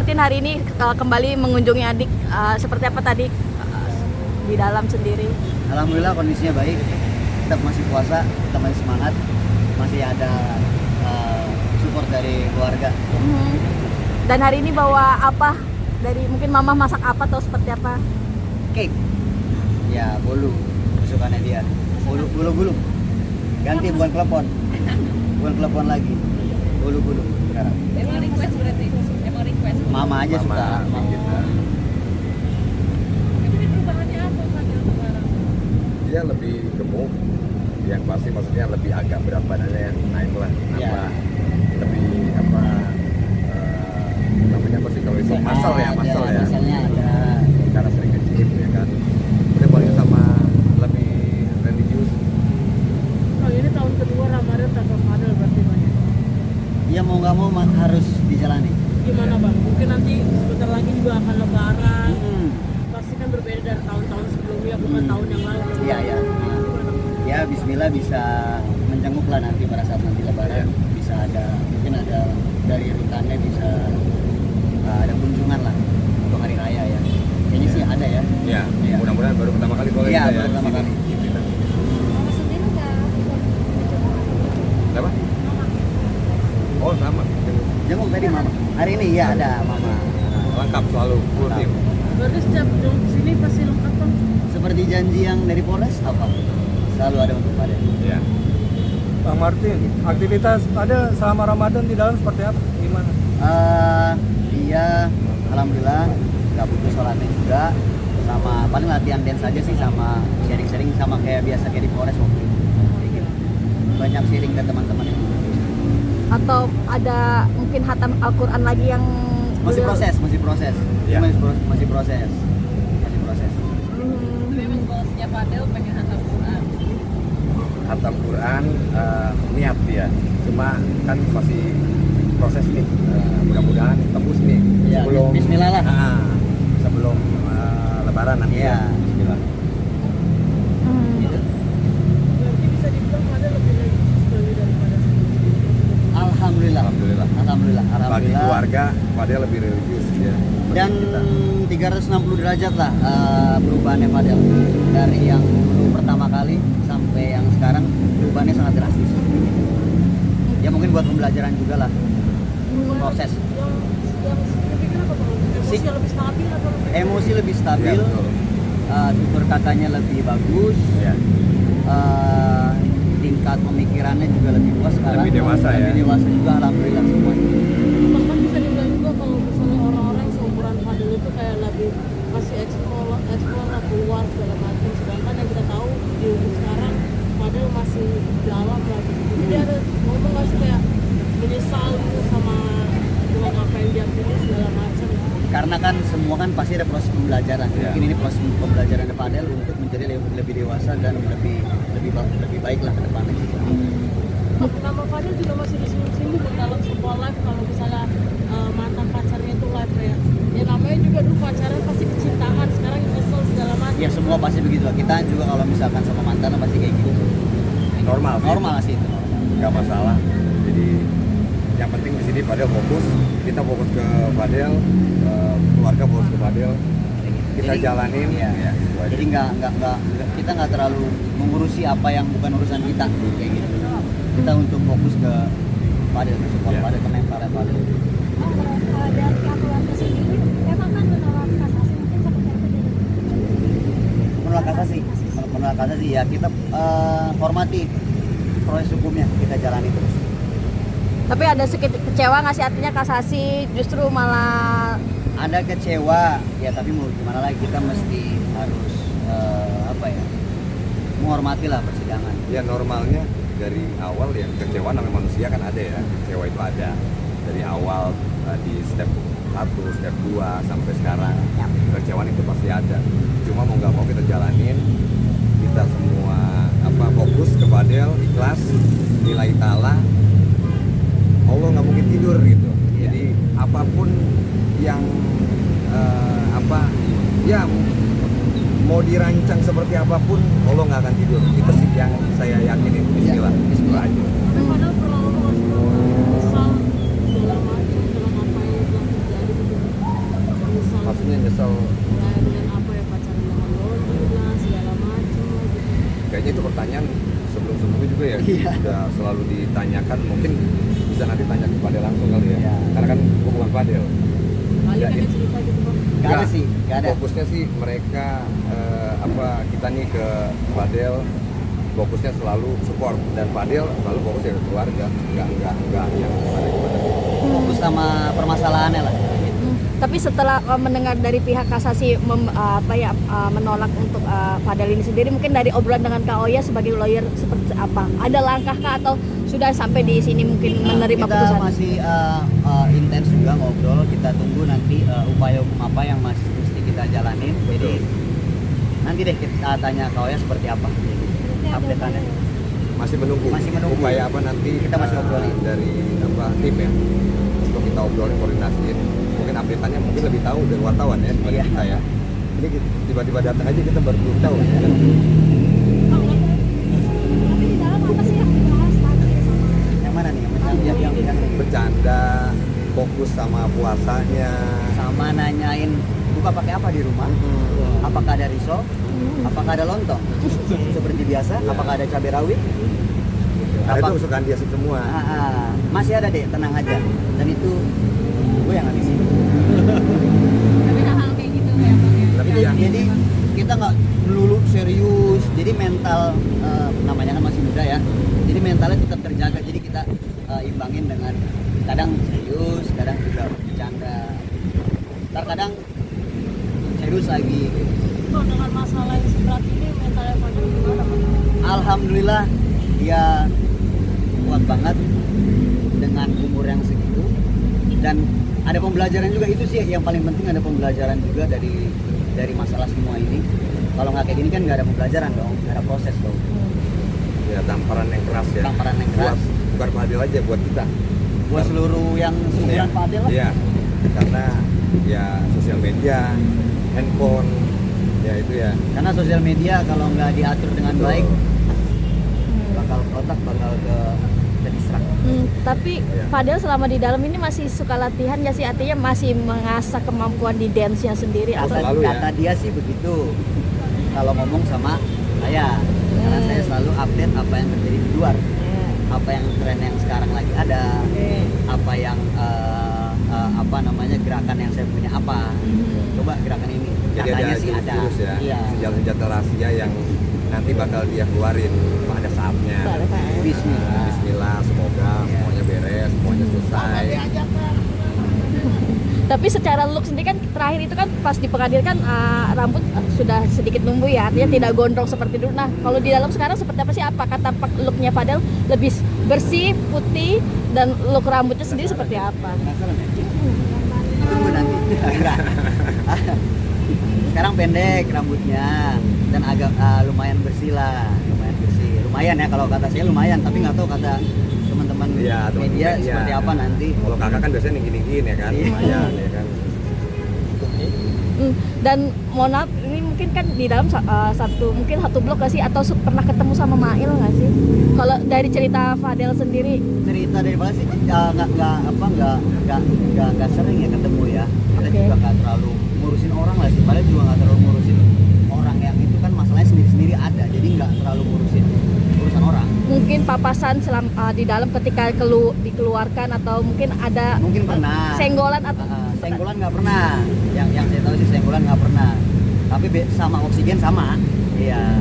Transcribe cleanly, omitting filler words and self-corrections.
Martin hari ini kembali mengunjungi adik, seperti apa tadi di dalam sendiri? Alhamdulillah kondisinya baik, tetap masih puasa, tetap masih semangat, masih ada support dari keluarga. Dan hari ini bawa apa? Dari mungkin mama masak apa atau seperti apa? Cake, ya bolu kesukaannya dia, bolu ganti bukan klepon, bukan klepon lagi, bolu sekarang. Emang request berarti? Emang request? Mama aja suka. kita. Ini perubahannya apa Fadil sekarang? Dia lebih gemuk, yang pasti maksudnya lebih agak berat badannya naik lah, Ya. lebih apa namanya apa sih kalau itu masal ya, Masalnya ada. karena sering nge-gym ya kan. Udah paling sama lebih religius. Oh ini tahun kedua Ramadan tanpa Fadil berarti banyak. Ya mau nggak mau harus dijalani. Gimana bang? Mungkin nanti sebentar lagi juga akan lebaran. Hmm. Pasti kan berbeda dari tahun-tahun sebelumnya, bukan tahun yang lalu. Iya ya. Ya Bismillah bisa menjenguk lah nanti pada saat nanti lebaran. Bisa ada, mungkin ada dari rutannya bisa ada kunjungan lah untuk hari raya ya. Kayaknya sih ada ya. Iya, Iya. mudah-mudahan baru pertama kali kalau Iya, kita baru pertama sini. kali. Gitu. Apa? Oh sama, Jenguk tadi mama. Hari ini ya ada mama. lengkap selalu full Lengkap. tim. Berarti setiap jenguk sini pasti lengkap bang. Seperti janji yang dari Polres apa? Selalu ada untuk pada. Iya. Bang Martin, aktivitas ada selama Ramadan di dalam seperti apa? Gimana? Dia alhamdulillah nggak putus sholatnya juga, sama paling latihan dance aja sih, sama sharing-sharing sama kayak biasa kayak di Polres waktu itu. Kayak gitu. Banyak sharing ke teman-teman yang Atau ada mungkin hatam Al-Quran lagi yang masih proses. Iya. Masih proses. Memang goalsnya Fadil pengen hantar Quran. Hatam Quran niat dia, cuma kan masih proses nih. Mudah-mudahan tembus nih Ya, Bismillah lah. sebelum Lebaran nanti. Iya. Bismillah. Gitu. Berarti bisa dibilang Fadil lebih religius daripada sebelumnya. Alhamdulillah. Bagi Alhamdulillah. keluarga, Fadil lebih religius ya. Dan 360 derajat lah perubahannya Fadel, dari yang dulu pertama kali sampai yang sekarang perubahannya sangat drastis. Ya mungkin buat pembelajaran juga lah, proses. Yang signifikan apa bang? Emosi lebih stabil atau lebih? Emosi lebih stabil, Iya, betul. tutur katanya lebih bagus, Ya. tingkat pemikirannya juga lebih luas sekarang. Lebih dewasa ya. Lebih dewasa juga alhamdulillah semuanya. Bahkan bisa dibilang juga kalau misalnya orang-orang seumuran Fadil itu kayak lebih masih explore lah, keluar segala macam, sedangkan yang kita tahu di umur sekarang Fadil masih dalam lah gitu. Jadi ada ngomong nggak sih kayak menyesal gitu sama dengan apa yang dia pilih segala macam. Karena kan semua kan pasti ada proses pembelajaran. Iya. Mungkin ini proses pembelajaran Fadel untuk menjadi lebih dewasa dan lebih baik lah ke depannya. Nama Fadil juga masih disinggung dalam sebuah live kalau misalnya mantan pacarnya itu live ya. Ya namanya juga dulu pacaran pasti kecintaan, sekarang nyesel segala macam. Ya semua pasti begitu lah. Kita juga kalau misalkan sama mantan pasti kayak gitu. Normal sih. Normal sih itu. Nggak masalah. Jadi yang penting di sini Fadel fokus, kita fokus ke Fadel, keluarga fokus ke Fadel, kita Jadi, jalanin. iya. Ya, itu aja. Jadi kita nggak terlalu mengurusi apa yang bukan urusan kita kayak gitu. Kita untuk fokus ke Fadel, support Iya. Fadel, kemen Fadel. Dari aturan kesini memang kan menolak kasasi mungkin seperti apa jadi Menolak kasasi ya kita hormati proses hukumnya, kita jalani terus. Tapi ada sedikit kecewa nggak sih, artinya kasasi justru malah Ada kecewa ya, tapi mau gimana lagi, kita mesti harus menghormati lah persidangan. Ya normalnya dari awal ya kecewa namanya manusia kan ada ya, kecewa itu ada dari awal di step 1, step 2 sampai sekarang kecewaan itu pasti ada. Cuma mau nggak mau kita jalanin, kita semua fokus ke Fadel, ikhlas, nilai ta'ala, Allah nggak mungkin tidur gitu. Jadi apapun yang mau dirancang seperti apapun, Allah nggak akan tidur. Itu sih yang saya yakinin. Bismillah. Bismillah aja. Padahal pernah ngomong misal segala macam dalam apa yang telah terjadi gitu. udah selalu ditanyakan, mungkin bisa nanti tanya ke Fadel langsung kali ya. Iya. Karena kan gue bukan Fadel. Balik Ya, ada cerita gitu bang. Gak ada sih, gak ada. Fokusnya sih mereka kita nih ke Fadel fokusnya selalu support, dan Fadel selalu fokus ya ke keluarga, enggak yang gimana. Fokus sama permasalahannya lah. Tapi setelah mendengar dari pihak kasasi menolak untuk Fadel ini sendiri, mungkin dari obrolan dengan Kak Oya sebagai lawyer seperti apa? Ada langkah kah atau sudah sampai di sini mungkin menerima Kita putusan? masih intens juga ngobrol. Kita tunggu nanti upaya hukum apa yang mesti kita jalanin. Jadi nanti deh kita tanya Kak Oya seperti apa update-annya. Masih menunggu upaya apa nanti Kita masih obrolin dari tim ya, untuk kita obrolin, koordinasiin. Mungkin update-annya mungkin lebih tahu dari wartawan ya dibanding Iya. kita ya. Ini tiba-tiba datang aja kita baru tahu ya kan. Tapi di dalam apa sih yang dibahas tadi sama Yang mana nih? Yang Bercanda, fokus sama puasanya. sama nanyain buka pakai apa di rumah? Apakah ada risol? Apakah ada lontong? Seperti biasa. Iya. Apakah ada cabai rawit? Karena Apa- itu kesukaan dia sih semua. Masih ada deh, tenang aja. Dan itu gue yang ngabisin. tapi hal kayak gitu ya bang ya. Tapi dia Jadi kita nggak melulu serius. Jadi mental namanya kan masih muda ya. Jadi mentalnya tetap terjaga. Jadi kita imbangin dengan kadang serius, kadang juga bercanda. Ntar kadang serius lagi. Bang, dengan masalah yang seberat ini mentalnya Fadel gimana bang? Alhamdulillah dia kuat banget dengan umur yang segitu, dan ada pembelajaran juga. Itu sih yang paling penting, ada pembelajaran juga dari masalah semua ini. Kalau nggak kayak gini kan nggak ada pembelajaran dong, nggak ada proses dong. ya tamparan yang keras ya. Tamparan yang keras. Bukan Fadel aja, buat kita. Buat seluruh yang seumuran Fadel lah. Iya. Karena ya sosial media, handphone, ya itu ya. Karena sosial media kalau nggak diatur dengan Betul. baik bakal otak bakal ke distract. Tapi Iya. Fadel selama di dalam ini masih suka latihan ya sih, artinya masih mengasah kemampuan di dance-nya sendiri atau Selalu ya. Kata dia sih begitu kalau ngomong sama saya, karena saya selalu update apa yang terjadi di luar, apa yang tren yang sekarang lagi ada, apa yang gerakan yang saya punya apa, coba gerakan ini. Jadi Katanya ada sih ada. jurus ya, Iya. senjata-senjata rahasia yang nanti bakal dia keluarin pada saatnya. Bismillah. Bismillah, semoga semuanya beres, semuanya selesai. Tapi secara look sendiri kan terakhir itu kan pas di pengadilan kan rambut sudah sedikit numbuh ya, artinya tidak gondrong seperti dulu. Nah, kalau di dalam sekarang seperti apa sih? Apa kata looknya Fadel lebih bersih, putih, dan look rambutnya sendiri seperti apa? Penasaran ya? Tunggu nanti. Sekarang pendek rambutnya dan agak lumayan bersih lah, lumayan bersih. Lumayan ya, kalau kata saya lumayan, tapi nggak tahu kata teman-teman Iya, media seperti apa nanti. Kalau kakak kan biasanya ninggi-ninggiin ya kan, Iya. lumayan ya kan. Dan mohon maaf, ini mungkin kan di dalam satu blok gak sih, atau pernah ketemu sama Mail nggak sih? Kalau dari cerita Fadel sendiri, Cerita dari Fadel sih nggak sering ya ketemu ya. Kita Oke. juga nggak terlalu ngurusin orang lah sih. Fadel juga nggak terlalu ngurusin orang, yang itu kan masalahnya sendiri-sendiri ada. Jadi nggak terlalu ngurusin urusan orang. mungkin papasan di dalam ketika dikeluarkan, atau mungkin ada Mungkin pernah. senggolan atau Senggolan nggak pernah. Yang saya tahu sih senggolan nggak pernah. Tapi sama oksigen sama. Iya.